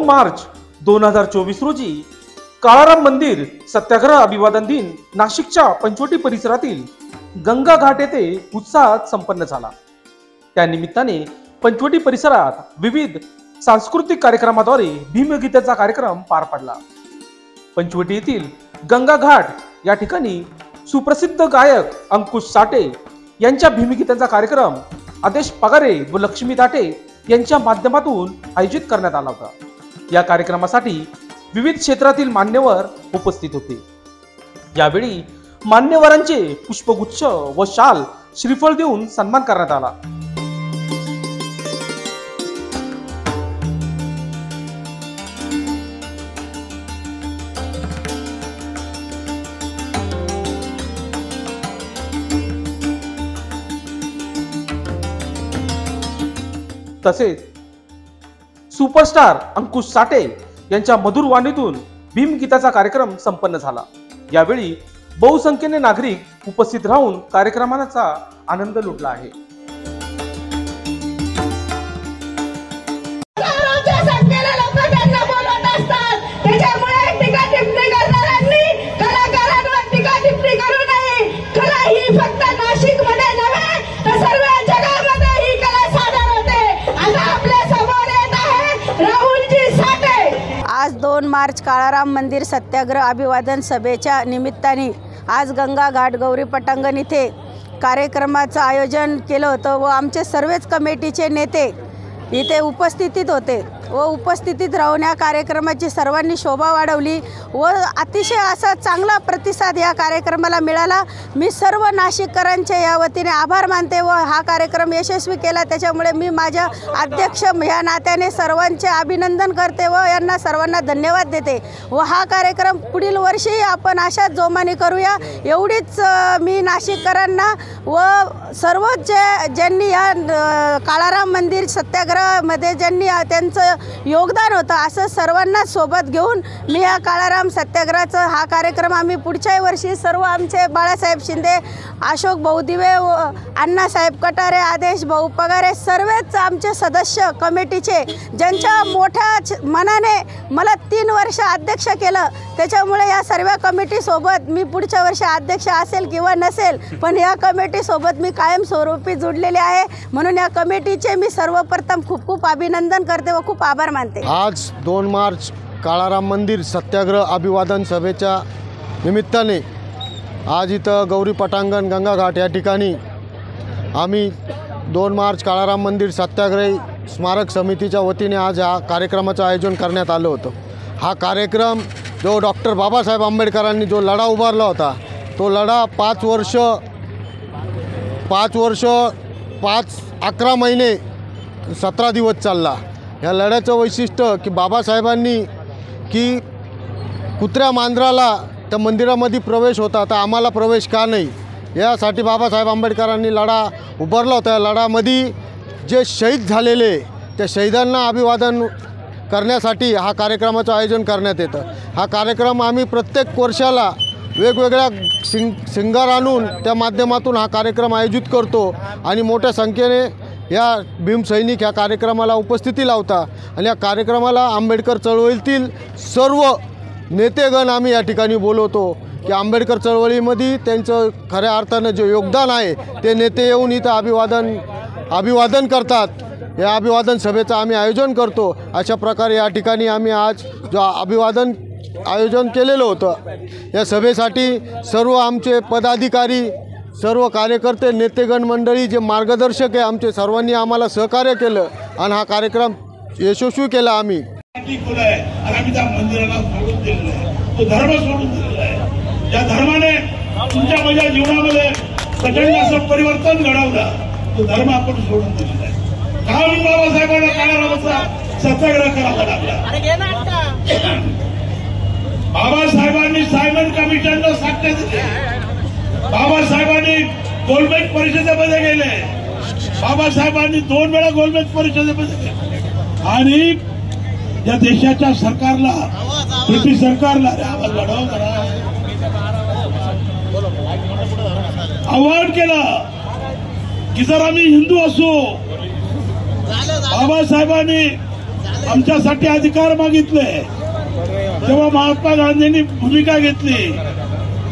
मार्च 2024 रोजी काळाराम मंदिर सत्याग्रह अभिवादन दिन नाशिकच्या पंचवटी परिसरातील गंगा घाट येथे उत्साहात संपन्न झाला। त्या निमित्ताने पंचवटी परिसरात विविध सांस्कृतिक कार्यक्रमाद्वारे भीमगीताचा कार्यक्रम पार पडला। पंचवटी येथील गंगा घाट या ठिकाणी सुप्रसिद्ध गायक अंकुश साठे यांच्या भीमगीताचा कार्यक्रम आदेश पगारे व लक्ष्मी ताटे यांच्या माध्यमातून आयोजित करण्यात आला होता। या कार्यक्रमासाठी विविध क्षेत्रातील मान्यवर उपस्थित होते। यावेळी मान्यवरांचे पुष्पगुच्छ व शाल श्रीफळ देऊन सन्मान करण्यात आला। तसेच सुपरस्टार अंकुश साठे यांच्या मधुर वाणीतून भीमगीताचा कार्यक्रम संपन्न झाला। यावेळी बहुसंख्येने नागरिक उपस्थित राहून कार्यक्रमाचा आनंद लुटला आहे। आज 2 मार्च काळाराम मंदिर सत्याग्रह अभिवादन सभेच्या निमित्ताने आज गंगा घाट गौरी पटांगण इथे कार्यक्रमाचं आयोजन केलं होतं व आमचे सर्वच कमिटीचे नेते इथे उपस्थितीत होते व उपस्थितीत राहून या कार्यक्रमाची सर्वांनी शोभा वाढवली व अतिशय असा चांगला प्रतिसाद या कार्यक्रमाला मिळाला। मी सर्व नाशिककरांचे या वतीने आभार मानते व हा कार्यक्रम यशस्वी केला त्याच्यामुळे मी माझ्या अध्यक्ष या नात्याने सर्वांचे अभिनंदन करते व यांना सर्वांना धन्यवाद देते व हा कार्यक्रम पुढील वर्षी आपण अशाच जोमाने करूया एवढीच मी नाशिककरांना व सर्व ज्यांनी या काळाराम मंदिर सत्याग्रहामध्ये ज्यांनी त्यांचं योगदान होतं असं सर्वांना सोबत घेऊन मी या काळाराम सत्याग्रहाचा हा कार्यक्रम आम्ही पुढच्या वर्षी सर्व आमचे बाळासाहेब शिंदे, अशोक भाऊ दिवे व अण्णासाहेब कटारे, आदेश भाऊ पगारे सर्वच आमचे सदस्य कमिटीचे ज्यांच्या मोठ्या मनाने मला 3 वर्ष अध्यक्ष केलं त्याच्यामुळे या सर्व कमिटीसोबत मी पुढच्या वर्षी अध्यक्ष असेल किंवा नसेल पण या कमिटीसोबत मी कायमस्वरूपी जुडलेले आहे। म्हणून या कमिटीचे मी सर्वप्रथम खूप खूप अभिनंदन करते व खूप आभार मानते। आज 2 मार्च काळाराम मंदिर सत्याग्रह अभिवादन सभेच्या निमित्ताने आज इथं गौरी पटांगण गंगा घाट या ठिकाणी आम्ही 2 मार्च काळाराम मंदिर सत्याग्रही स्मारक समितीच्या वतीने आज हा कार्यक्रमाचं आयोजन करण्यात आलं होतं। हा कार्यक्रम जो डॉक्टर बाबासाहेब आंबेडकरांनी जो लढा उभारला होता तो लढा 5 वर्ष 11 महिने 17 दिवस चालला। या लढ्याचं वैशिष्ट्य की बाबासाहेबांनी की कुत्र्या मांजराला त्या मंदिरामध्ये प्रवेश होता तर आम्हाला प्रवेश का नाही यासाठी बाबासाहेब आंबेडकरांनी लढा उभारला होता। या लढ्यामध्ये जे शहीद झालेले त्या शहीदांना अभिवादन करण्यासाठी हा कार्यक्रमाचं आयोजन करण्यात येतं। हा कार्यक्रम आम्ही प्रत्येक वर्षाला वेगवेगळ्या सिंगर आणून त्या माध्यमातून हा कार्यक्रम आयोजित करतो आणि मोठ्या संख्येने या भीमसैनिक या कार्यक्रमाला उपस्थिती लावता आणि या कार्यक्रमाला आंबेडकर चळवळीतील सर्व नेतेगण आम्ही या ठिकाणी बोलवतो की आंबेडकर चळवळीमध्ये त्यांचं खऱ्या अर्थानं जे योगदान आहे ते नेते येऊन इथं अभिवादन करतात। या अभिवादन सभेचं आम्ही आयोजन करतो। अशा प्रकारे या ठिकाणी आम्ही आज जो अभिवादन आयोजन केलेलं होतं या सभेसाठी सर्व आमचे पदाधिकारी सर्व कार्यकर्ते नेतेगण मंडळी जे मार्गदर्शक आहे आमचे सर्वांनी आम्हाला सहकार्य केलं आणि हा कार्यक्रम यशस्वी केला। आम्ही त्या मंदिराला सोडून दिलेला आहे तो धर्म सोडून दिलेला आहे। ज्या धर्माने तुमच्या माझ्या जीवनामध्ये प्रचंड असं परिवर्तन घडवलं तो धर्म आपण सोडून दिलेला आहे। म्हणून बाबासाहेबांना काळारामाचा सत्याग्रह करावा लागला। बाबासाहेबांनी सायमन कमिशनला सांगण्यात दिले बाबासाहेबांनी गोलमेज परिषदेमध्ये गेले, बाबासाहेबांनी 2 वेळा गोलमेज परिषदेमध्ये गेले आणि या देशाच्या सरकारला, ब्रिटिश सरकारला आवाज वाढवा करा, आव्हान केलं की जर आम्ही हिंदू असू, बाबासाहेबांनी आमच्यासाठी अधिकार मागितले, तेव्हा महात्मा गांधींनी भूमिका घेतली,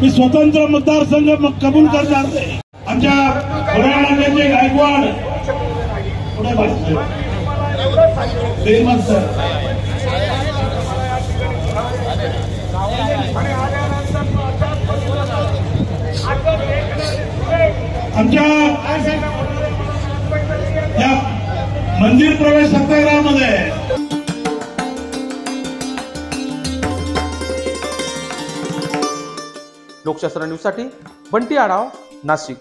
मी स्वतंत्र मतदारसंघ कबूल करणार नाही. आमच्या बुलढाण्याचे गायकवाड पुढे आमच्या या मंदिर प्रवेश सत्याग्रहामध्ये लोकशास्त्र न्यूजसाठी बंटी आढाव, नाशिक.